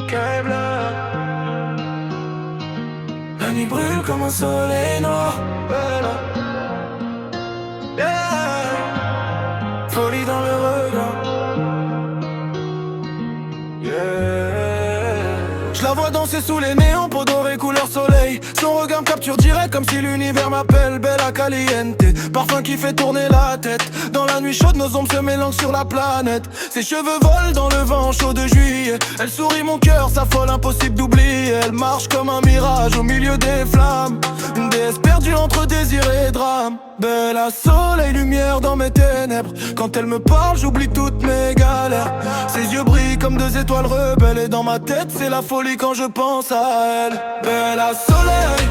Kevlar. La nuit brûle comme un soleil noir. Yeah. Folie dans le regard. Je la vois danser sous les néons, peau dorée couleur soleil. Son regard me capture direct comme si l'univers m'appelle Bella Caliente. Parfum qui fait tourner la tête. Dans la nuit chaude, nos ombres se mélangent sur la planète. Ses cheveux volent dans le vent chaud de juillet. Elle sourit, mon cœur s'affole, impossible d'oublier. Elle marche comme un mirage au milieu des flammes. Une déesse perdue entre désir et drame. Bella, soleil, lumière dans mes ténèbres. Quand elle me parle, j'oublie toutes mes galères. Ses yeux brillent comme deux étoiles rebelles. Et dans ma tête, c'est la folie quand je pense à elle. Bella, soleil,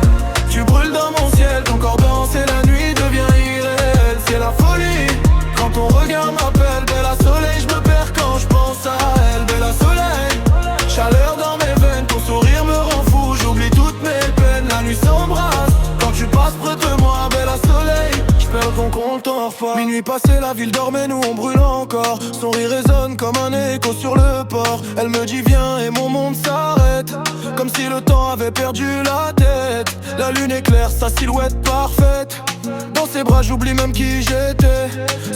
tu brûles dans mon ciel. Ton corps danse et la nuit devient irréelle. C'est la folie, quand ton regard m'appelle. Bella, soleil, je me perds quand je pense à elle. Bella, soleil, chaleur dans mes veines. Ton sourire me rend fou, j'oublie toutes mes peines. La nuit s'embrasse quand tu passes près de moi. Bella, soleil, j'perds ton compte en repas. Minuit passé, la ville dormait, nous on brûle encore. Son rire résonne comme un écho sur le port. Elle me dit viens et mon monde s'arrête. Comme si le temps avait perdu la tête. La lune éclaire sa silhouette parfaite. Dans ses bras j'oublie même qui j'étais.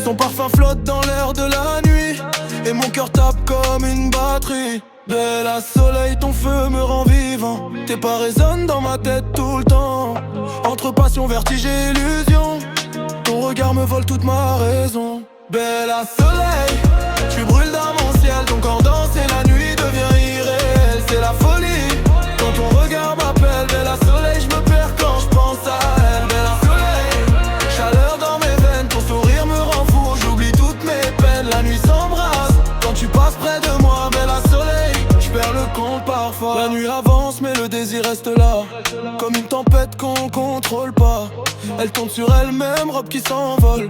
Son parfum flotte dans l'air de la nuit. Et mon cœur tape comme une batterie. Bella, soleil, ton feu me rend vivant. Tes pas résonnent dans ma tête tout le temps. Entre passion, vertige et illusion, ton regard me vole toute ma raison. Bella, soleil, tu brûles dans mon ciel. Ton corps danse et la nuit devient irréelle. C'est la folie, quand ton regard m'appelle. Bella, soleil, je me perds quand je pense à elle. Bella, soleil, chaleur dans mes veines. Ton sourire me rend fou, j'oublie toutes mes peines. La nuit s'embrasse quand tu passes près de moi. Bella, soleil, je perds le compte parfois. La nuit avance mais le désir reste là, comme une tempête qu'on contrôle pas. Elle tombe sur elle-même, robe qui s'envole.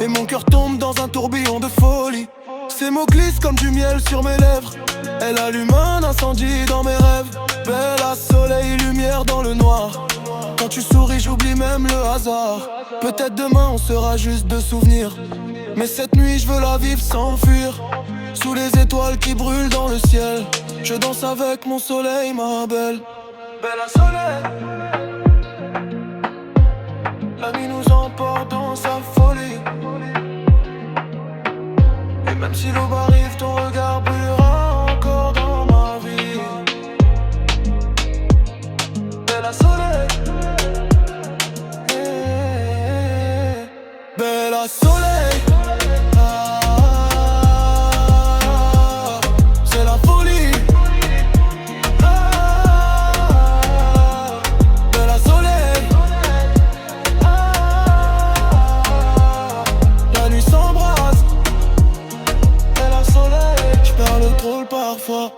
Et mon cœur tombe dans un tourbillon de folie. Ses mots glissent comme du miel sur mes lèvres. Elle allume un incendie dans mes rêves. Bella, soleil, lumière dans le noir. Quand tu souris, j'oublie même le hasard. Peut-être demain on sera juste de souvenirs, mais cette nuit je veux la vivre sans fuir. Sous les étoiles qui brûlent dans le ciel, je danse avec mon soleil, ma belle. Bella, soleil, la nuit nous emporte dans sa folie. Et même si l'aube arrive, ton regard brûlera encore dans ma vie. Bella, soleil, Bella, soleil, c'est la folie. Bella, soleil, la nuit s'embrasse. Bella, soleil, j'perds le contrôle parfois.